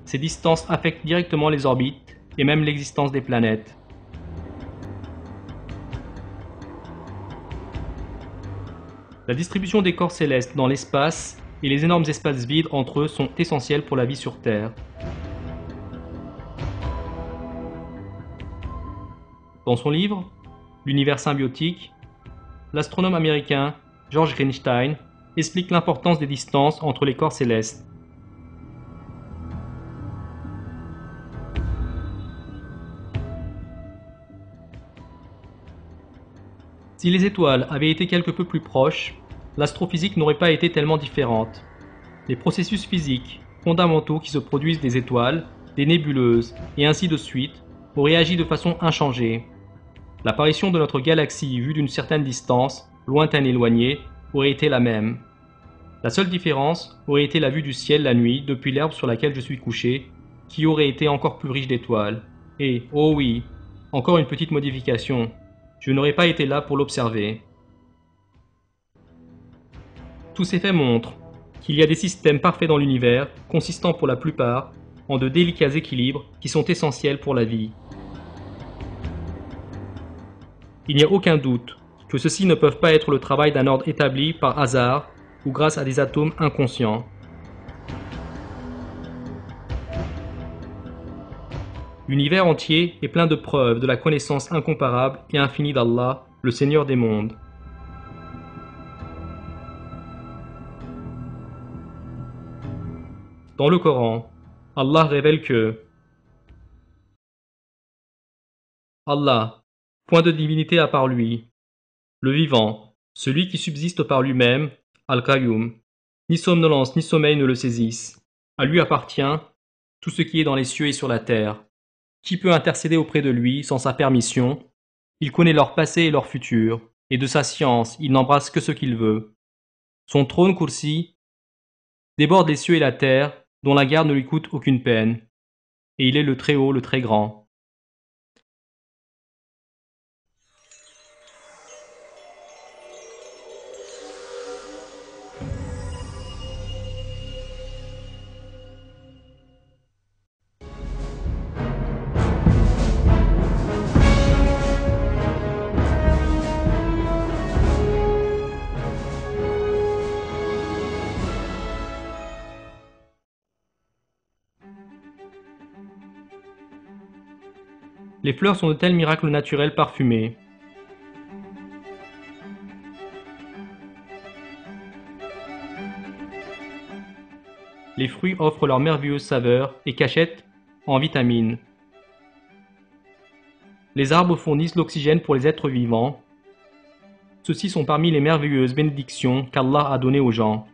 Ces distances affectent directement les orbites et même l'existence des planètes. La distribution des corps célestes dans l'espace et les énormes espaces vides entre eux sont essentiels pour la vie sur Terre. Dans son livre « L'univers symbiotique », l'astronome américain George Greenstein explique l'importance des distances entre les corps célestes. Si les étoiles avaient été quelque peu plus proches, l'astrophysique n'aurait pas été tellement différente. Les processus physiques fondamentaux qui se produisent des étoiles, des nébuleuses et ainsi de suite auraient agi de façon inchangée. L'apparition de notre galaxie vue d'une certaine distance, lointaine et éloignée, aurait été la même. La seule différence aurait été la vue du ciel la nuit depuis l'herbe sur laquelle je suis couché, qui aurait été encore plus riche d'étoiles. Et, oh oui, encore une petite modification. Je n'aurais pas été là pour l'observer. Tous ces faits montrent qu'il y a des systèmes parfaits dans l'univers, consistant pour la plupart en de délicats équilibres qui sont essentiels pour la vie. Il n'y a aucun doute que ceux-ci ne peuvent pas être le travail d'un ordre établi par hasard ou grâce à des atomes inconscients. L'univers entier est plein de preuves de la connaissance incomparable et infinie d'Allah, le Seigneur des mondes. Dans le Coran, Allah révèle que Allah, point de divinité à part lui, le vivant, celui qui subsiste par lui-même, Al-Qayyum, ni somnolence ni sommeil ne le saisissent. À lui appartient tout ce qui est dans les cieux et sur la terre. Qui peut intercéder auprès de lui sans sa permission? Il connaît leur passé et leur futur, et de sa science, il n'embrasse que ce qu'il veut. Son trône Kursi déborde les cieux et la terre, dont la garde ne lui coûte aucune peine. Et il est le Très-Haut, le Très-Grand. Les fleurs sont de tels miracles naturels parfumés. Les fruits offrent leur merveilleuse saveur et cachette en vitamines. Les arbres fournissent l'oxygène pour les êtres vivants. Ceux-ci sont parmi les merveilleuses bénédictions qu'Allah a données aux gens.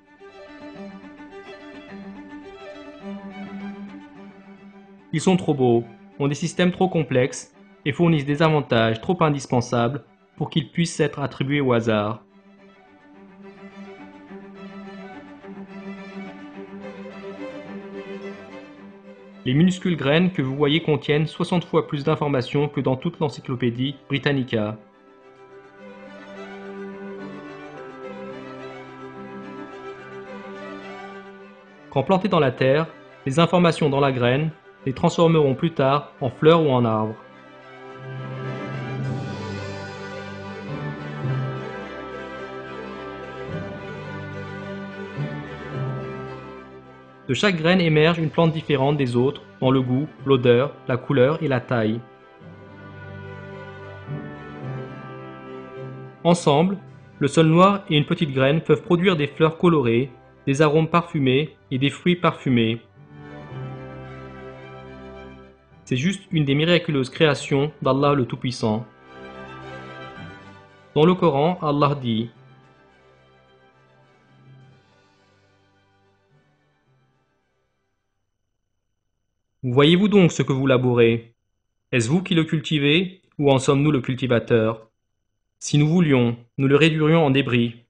Ils sont trop beaux, ont des systèmes trop complexes et fournissent des avantages trop indispensables pour qu'ils puissent être attribués au hasard. Les minuscules graines que vous voyez contiennent 60 fois plus d'informations que dans toute l'encyclopédie Britannica. Quand plantées dans la terre, les informations dans la graine les transformeront plus tard en fleurs ou en arbres. De chaque graine émerge une plante différente des autres dans le goût, l'odeur, la couleur et la taille. Ensemble, le sol noir et une petite graine peuvent produire des fleurs colorées, des arômes parfumés et des fruits parfumés. C'est juste une des miraculeuses créations d'Allah le Tout-Puissant. Dans le Coran, Allah dit « Voyez-vous donc ce que vous labourez? Est-ce vous qui le cultivez, ou en sommes-nous le cultivateur? Si nous voulions, nous le réduirions en débris,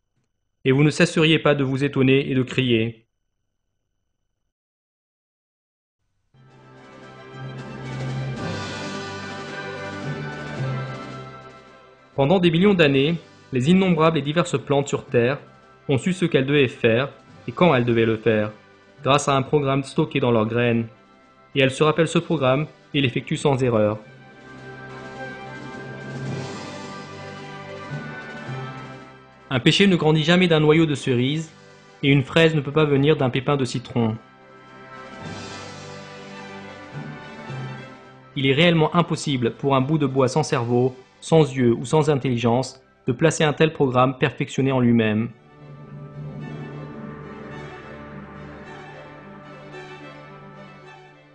et vous ne cesseriez pas de vous étonner et de crier. » Pendant des millions d'années, les innombrables et diverses plantes sur Terre ont su ce qu'elles devaient faire et quand elles devaient le faire, grâce à un programme stocké dans leurs graines. et elle se rappelle ce programme et l'effectue sans erreur. Un pêcher ne grandit jamais d'un noyau de cerise, et une fraise ne peut pas venir d'un pépin de citron. Il est réellement impossible pour un bout de bois sans cerveau, sans yeux ou sans intelligence, de placer un tel programme perfectionné en lui-même.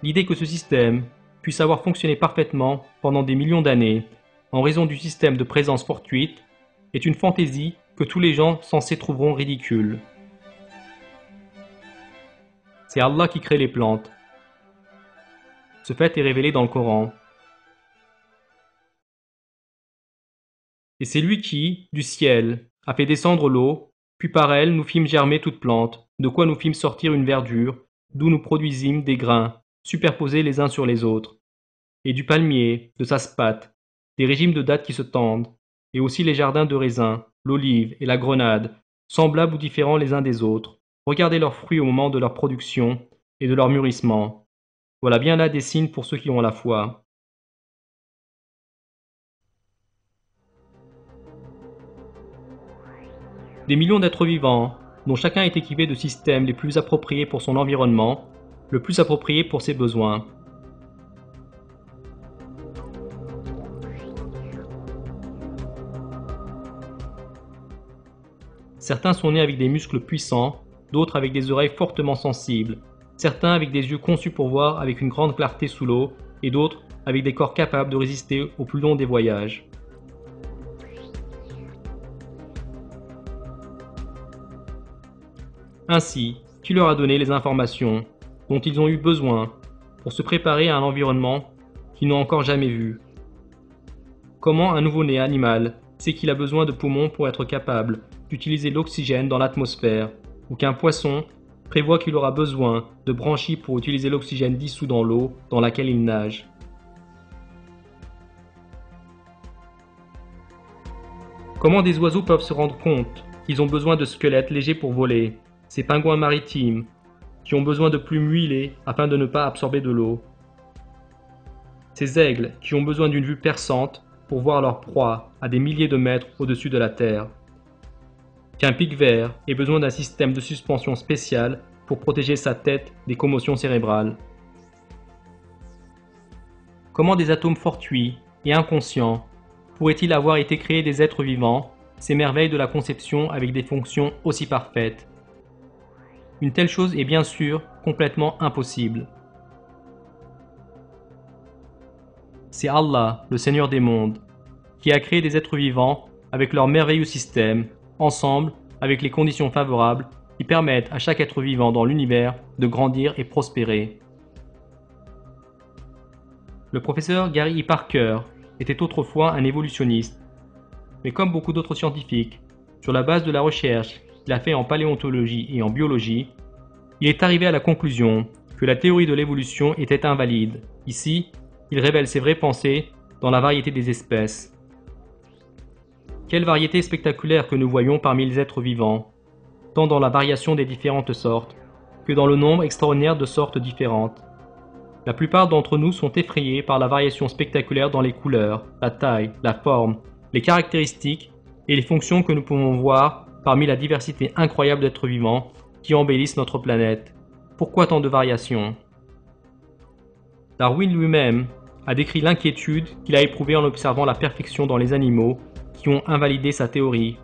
L'idée que ce système puisse avoir fonctionné parfaitement pendant des millions d'années, en raison du système de présence fortuite, est une fantaisie que tous les gens sensés trouveront ridicule. C'est Allah qui crée les plantes. Ce fait est révélé dans le Coran. Et c'est lui qui, du ciel, a fait descendre l'eau, puis par elle nous fîmes germer toute plante, de quoi nous fîmes sortir une verdure, d'où nous produisîmes des grains, superposés les uns sur les autres, et du palmier, de sa spate, des régimes de dattes qui se tendent, et aussi les jardins de raisins, l'olive et la grenade, semblables ou différents les uns des autres. Regardez leurs fruits au moment de leur production et de leur mûrissement. Voilà bien là des signes pour ceux qui ont la foi. Des millions d'êtres vivants, dont chacun est équipé de systèmes les plus appropriés pour son environnement, le plus approprié pour ses besoins. Certains sont nés avec des muscles puissants, d'autres avec des oreilles fortement sensibles, certains avec des yeux conçus pour voir avec une grande clarté sous l'eau, et d'autres avec des corps capables de résister au plus long des voyages. Ainsi, qui leur a donné les informations dont ils ont eu besoin pour se préparer à un environnement qu'ils n'ont encore jamais vu? Comment un nouveau-né animal sait qu'il a besoin de poumons pour être capable d'utiliser l'oxygène dans l'atmosphère, ou qu'un poisson prévoit qu'il aura besoin de branchies pour utiliser l'oxygène dissous dans l'eau dans laquelle il nage? Comment des oiseaux peuvent se rendre compte qu'ils ont besoin de squelettes légers pour voler, ces pingouins maritimes qui ont besoin de plumes huilées afin de ne pas absorber de l'eau, ces aigles qui ont besoin d'une vue perçante pour voir leur proie à des milliers de mètres au-dessus de la terre, qu'un pic vert ait besoin d'un système de suspension spécial pour protéger sa tête des commotions cérébrales. Comment des atomes fortuits et inconscients pourraient-ils avoir été créés des êtres vivants, ces merveilles de la conception avec des fonctions aussi parfaites? Une telle chose est bien sûr complètement impossible. C'est Allah, le Seigneur des mondes, qui a créé des êtres vivants avec leur merveilleux système, ensemble avec les conditions favorables qui permettent à chaque être vivant dans l'univers de grandir et prospérer. Le professeur Gary E. Parker était autrefois un évolutionniste, mais comme beaucoup d'autres scientifiques, sur la base de la recherche qu'il a fait en paléontologie et en biologie, il est arrivé à la conclusion que la théorie de l'évolution était invalide. Ici, il révèle ses vraies pensées dans la variété des espèces. Quelle variété spectaculaire que nous voyons parmi les êtres vivants, tant dans la variation des différentes sortes, que dans le nombre extraordinaire de sortes différentes. La plupart d'entre nous sont effrayés par la variation spectaculaire dans les couleurs, la taille, la forme, les caractéristiques et les fonctions que nous pouvons voir parmi la diversité incroyable d'êtres vivants qui embellissent notre planète. Pourquoi tant de variations? Darwin lui-même a décrit l'inquiétude qu'il a éprouvée en observant la perfection dans les animaux qui ont invalidé sa théorie.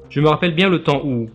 Je me rappelle bien le temps où,